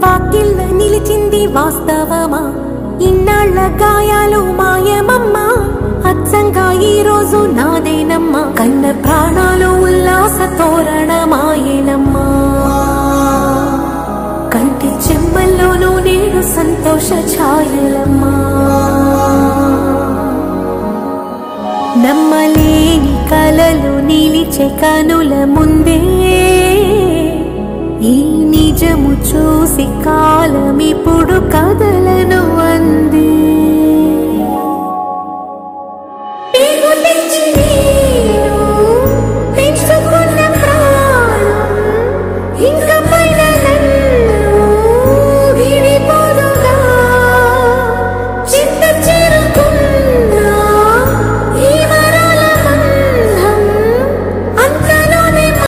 వాకిళ్ళ నిలిచింది వాస్తవమా, ఇన్నాళ్ల గాయాలు మాయమమ్మా, అచ్చంగా ఈ రోజు నాదేనమ్మా, కన్న ప్రాణాలు ఉల్లాస తోరణమాయేనమ్మా, కంటి చెమ్మల్లోనూ నేడు సంతోష ఛాయలమ్మా. నమ్మలేని కలలు నిలిచే కనుల ముందే ఈ నిజము చూసి కాలమిప్పుడు కదలను అంది.